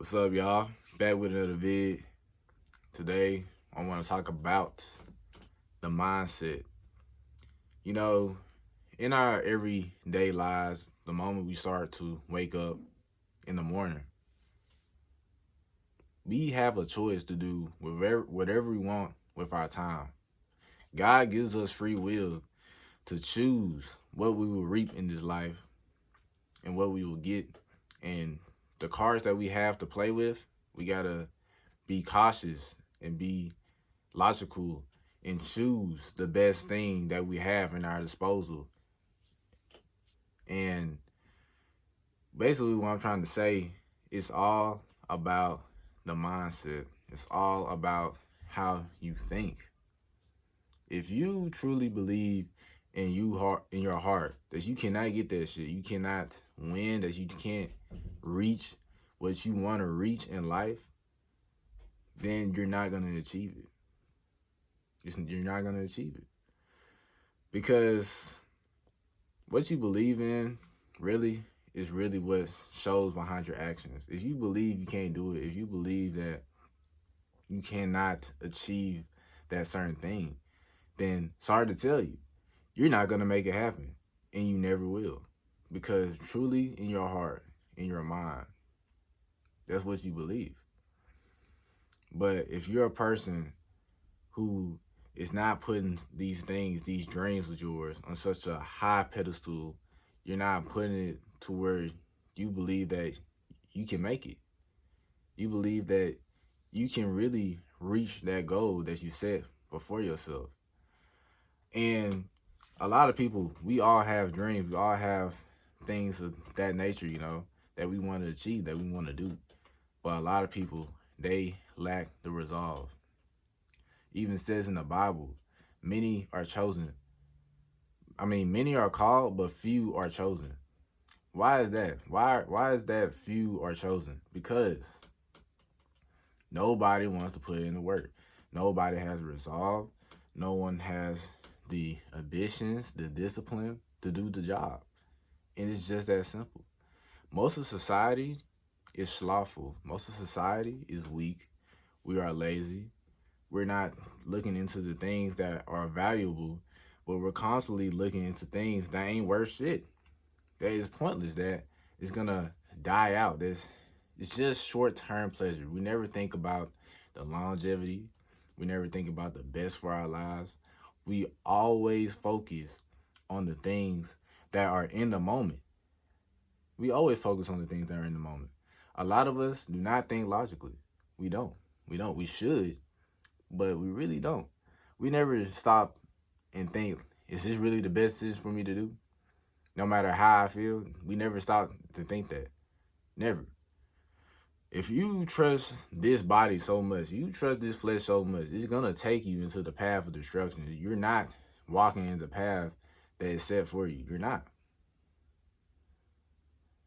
What's up, y'all? Back with another vid. Today, I want to talk about the mindset. You know, in our everyday lives, the moment we start to wake up in the morning, we have a choice to do whatever we want with our time. God gives us free will to choose what we will reap in this life and what we will get. And the cards that we have to play with, we got to be cautious and be logical and choose the best thing that we have in our disposal. And basically what I'm trying to say, it's all about the mindset. It's all about how you think. If you truly believe in your heart that you cannot get that shit, you cannot win, that you can't reach what you want to reach in life, then you're not going to achieve it. You're not going to achieve it. Because what you believe in really is really what shows behind your actions. If you believe you can't do it, if you believe that you cannot achieve that certain thing, then sorry to tell you, you're not going to make it happen. And you never will. Because truly in your heart, in your mind, that's what you believe. But if you're a person who is not putting these things, these dreams of yours on such a high pedestal, you're not putting it to where you believe that you can make it. You believe that you can really reach that goal that you set before yourself. And a lot of people, we all have dreams. We all have things of that nature, that we want to achieve, that we want to do. But a lot of people, they lack the resolve. Even says in the Bible, many are chosen. Many are called, but few are chosen. Why is that? Why is that few are chosen? Because nobody wants to put in the work. Nobody has resolve. No one has the ambitions, the discipline to do the job. And it's just that simple. Most of society is slothful. Most of society is weak. We are lazy. We're not looking into the things that are valuable, but we're constantly looking into things that ain't worth shit. That is pointless. That is gonna die out. It's just short-term pleasure. We never think about the longevity. We never think about the best for our lives. We always focus on the things that are in the moment. We always focus on the things that are in the moment. A lot of us do not think logically. We don't. We should, but we really don't. We never stop and think, is this really the best decision for me to do? No matter how I feel, we never stop to think that. Never. If you trust this body so much, you trust this flesh so much, it's going to take you into the path of destruction. You're not walking in the path that is set for you. You're not.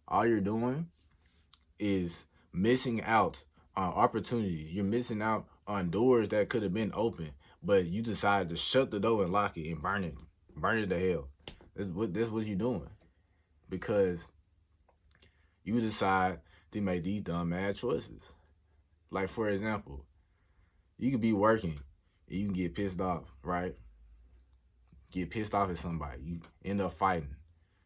All you're doing is missing out on opportunities. You're missing out on doors that could have been open, but you decided to shut the door and lock it and burn it to hell. That's what you're doing, because you decide to make these dumbass choices. Like, for example, you could be working and you can get pissed off, right? Get pissed off at somebody. You end up fighting,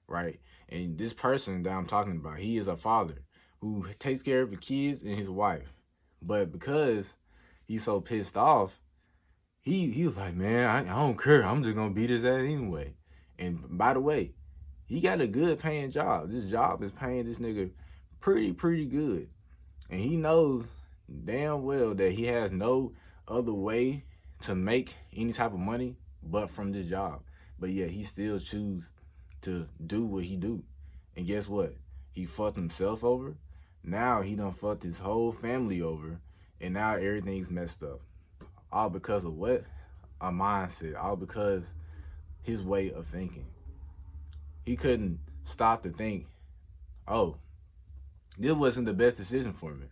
right? And this person that I'm talking about, he is a father who takes care of his kids and his wife. But because he's so pissed off, he was like, man, I don't care. I'm just going to beat his ass anyway. And by the way, he got a good paying job. This job is paying this nigga pretty good. And he knows damn well that he has no other way to make any type of money but from this job. But yet he still choose to do what he do. And guess what? He fucked himself over. Now he done fucked his whole family over. And now everything's messed up. All because of what? A mindset. All because his way of thinking. He couldn't stop to think, oh, this wasn't the best decision for me.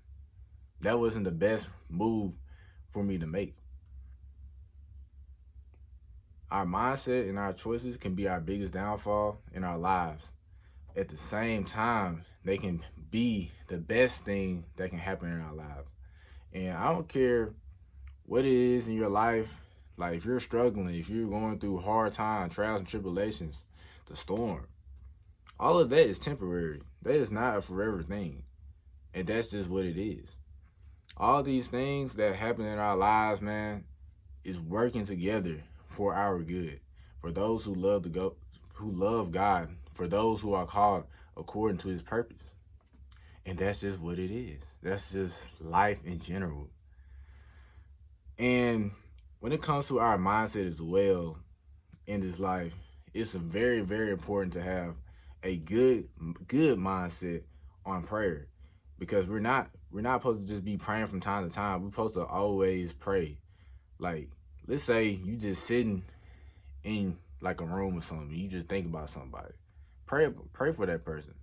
That wasn't the best move for me to make. Our mindset and our choices can be our biggest downfall in our lives. At the same time, they can be the best thing that can happen in our lives. And I don't care what it is in your life, like if you're struggling, if you're going through hard times, trials and tribulations, the storm, all of that is temporary. That is not a forever thing. And that's just what it is. All these things that happen in our lives, man, is working together for our good. For those who love God, for those who are called according to his purpose. And that's just what it is. That's just life in general. And when it comes to our mindset as well in this life, it's very, very important to have a good mindset on prayer, because we're not supposed to just be praying from time to time. We're supposed to always pray. Like, let's say you just sitting in like a room or something, you just think about somebody. Pray for that person.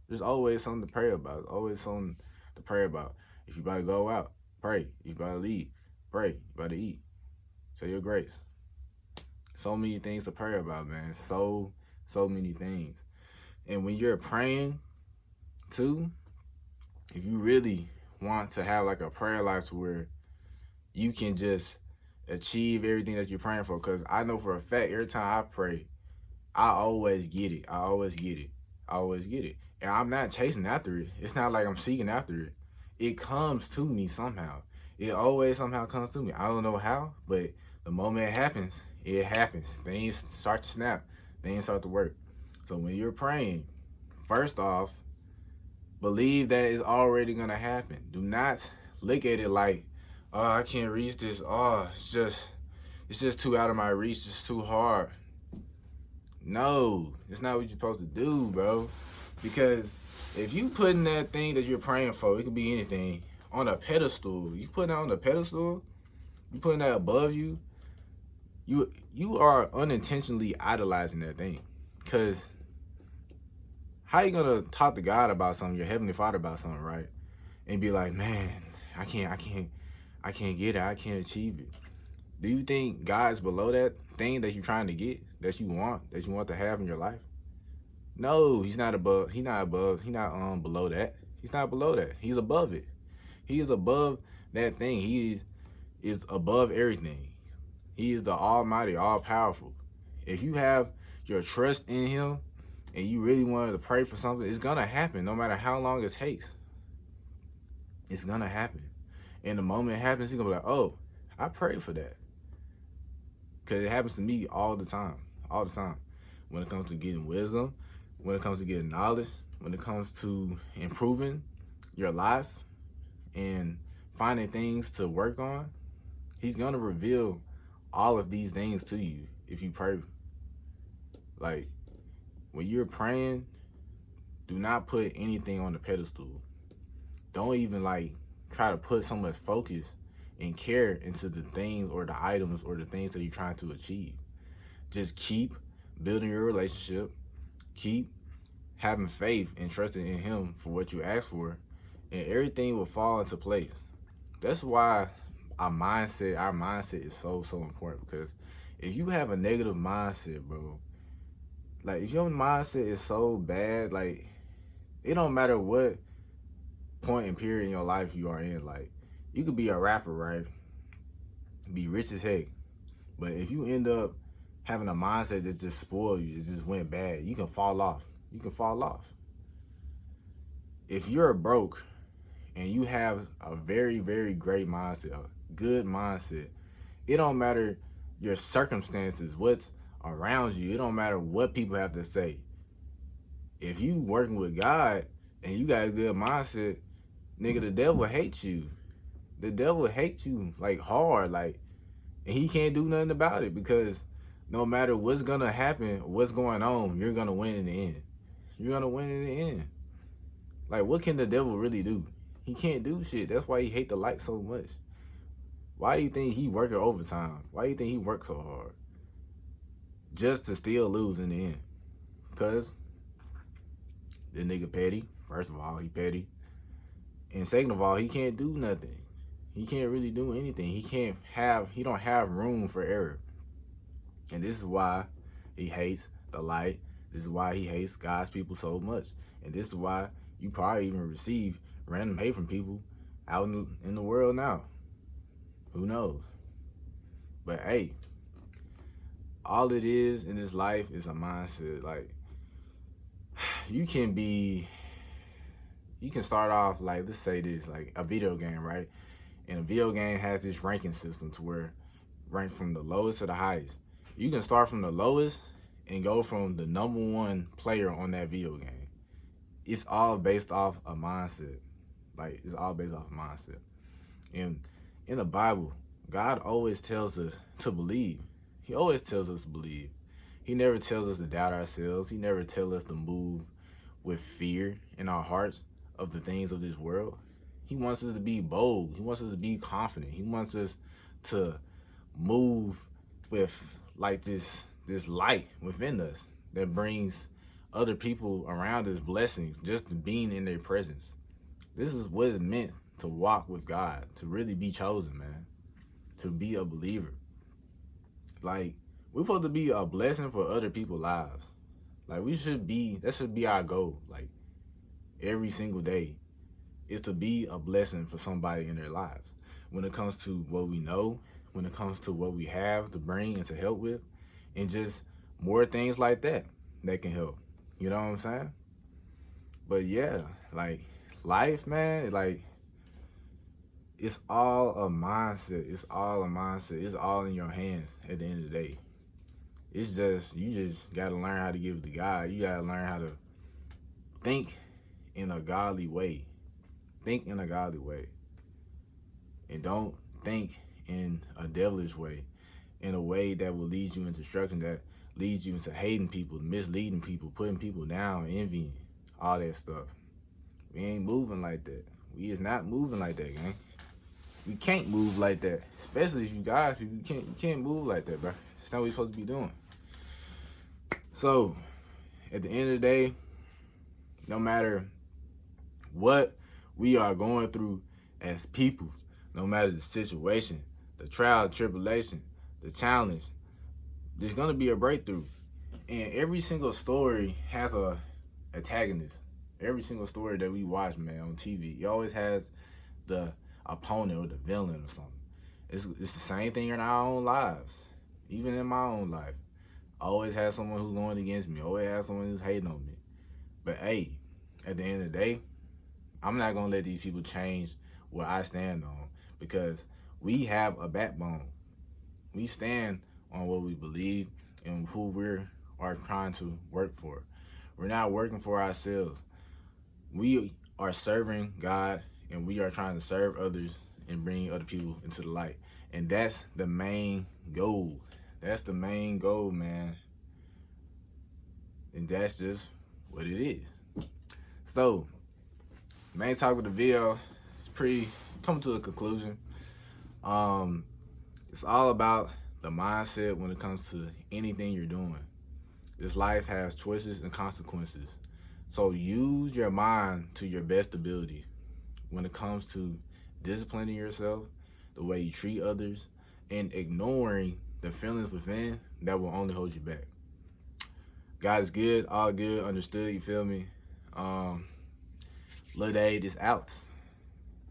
There's always something to pray about. Always something to pray about. If you about to go out, pray. If you about to leave, pray. You about to eat, say your grace. So many things to pray about, man. So many things. And when you're praying too, if you really want to have like a prayer life to where you can just achieve everything that you're praying for, because I know for a fact every time I pray, I always get it. I always get it. I always get it. And I'm not chasing after it. It's not like I'm seeking after it. It comes to me somehow. It always somehow comes to me. I don't know how, but the moment it happens, it happens. Things start to snap. Things start to work. So when you're praying, first off, believe that it's already going to happen. Do not look at it like, oh, I can't reach this. Oh, it's just too out of my reach. It's too hard. No, it's not what you're supposed to do, bro. Because if you putting that thing that you're praying for, it could be anything, on a pedestal. You putting that on a pedestal, you putting that above you, you are unintentionally idolizing that thing. Because how you gonna talk to God about something, your heavenly Father about something, right? And be like, man, I can't get it, I can't achieve it. Do you think God's below that thing that you're trying to get, that you want to have in your life? No, he's not below that. He's not below that. He's above it. He is above that thing. He is above everything. He is the almighty, all powerful. If you have your trust in him and you really wanted to pray for something, it's gonna happen no matter how long it takes. It's gonna happen. And the moment it happens, you're gonna be like, oh, I prayed for that. Because it happens to me all the time. All the time. When it comes to getting wisdom, when it comes to getting knowledge, when it comes to improving your life and finding things to work on, he's going to reveal all of these things to you if you pray. Like, when you're praying, do not put anything on the pedestal. Don't even like try to put so much focus and care into the things or the items or the things that you're trying to achieve. Just keep building your relationship. Keep having faith and trusting in him for what you ask for, and everything will fall into place. That's why our mindset is so important, because if you have a negative mindset, bro, like if your mindset is so bad, like it don't matter what point and period in your life you are in. Like, you could be a rapper, right? Be rich as heck. But if you end up having a mindset that just spoiled you, it just went bad, you can fall off. You can fall off. If you're broke and you have a very, very great mindset, a good mindset, it don't matter your circumstances, what's around you. It don't matter what people have to say. If you working with God and you got a good mindset, nigga, the devil hates you. The devil hates you like hard, like, and he can't do nothing about it, because no matter what's gonna happen, what's going on, you're gonna win in the end. You're gonna win in the end. Like, what can the devil really do? He can't do shit. That's why he hate the light so much. Why do you think he working overtime? Why do you think he works so hard? Just to still lose in the end. Because the nigga petty. First of all, he petty. And second of all, he can't do nothing. He can't really do anything. He don't have room for error. And this is why he hates the light. This is why he hates God's people so much. And this is why You probably even receive random hate from people out in the world now. Who knows? But hey, all it is in this life is a mindset. Like, you can start off like, let's say this, like a video game, right? And a video game has this ranking system to where rank from the lowest to the highest. You can start from the lowest and go from the number one player on that video game. It's all based off a mindset. Like, it's all based off a mindset. And in the Bible, God always tells us to believe. He always tells us to believe. He never tells us to doubt ourselves. He never tells us to move with fear in our hearts of the things of this world. He wants us to be bold. He wants us to be confident. He wants us to move with like this light within us that brings other people around us blessings, just being in their presence. This is what it meant to walk with God, to really be chosen, man, to be a believer. Like, we're supposed to be a blessing for other people's lives. Like, that should be our goal. Like, every single day is to be a blessing for somebody in their lives. When it comes to what we know, when it comes to what we have to bring and to help with, and just more things like that can help. You know what I'm saying? But yeah, like, life, man, like, it's all a mindset. It's all a mindset. It's all in your hands at the end of the day. It's just, you just got to learn how to give it to God. You got to learn how to think in a godly way. Think in a godly way. And don't think in a devilish way. In a way that will lead you into destruction, that leads you into hating people, misleading people, putting people down, envying, all that stuff. We ain't moving like that. We is not moving like that, gang. We can't move like that, especially if you guys. You can't move like that, bro. It's not what you're supposed to be doing. So, at the end of the day, no matter what we are going through as people, no matter the situation, the trial, tribulation, the challenge, there's gonna be a breakthrough. And every single story has a antagonist. Every single story that we watch, man, on TV, it always has the opponent or the villain or something. It's the same thing in our own lives. Even in my own life, I always have someone who's going against me. I always have someone who's hating on me. But hey, at the end of the day, I'm not gonna let these people change what I stand on, because we have a backbone. We stand on what we believe and who we are trying to work for. We're not working for ourselves. We are serving God, and we are trying to serve others and bring other people into the light. And that's the main goal. That's the main goal, man. And that's just what it is. So, main topic of the video is coming to a conclusion. It's all about the mindset when it comes to anything you're doing. This life has choices and consequences. So use your mind to your best ability when it comes to disciplining yourself, the way you treat others, and ignoring the feelings within that will only hold you back. God is good, all good, understood, you feel me? Lil Dade is out.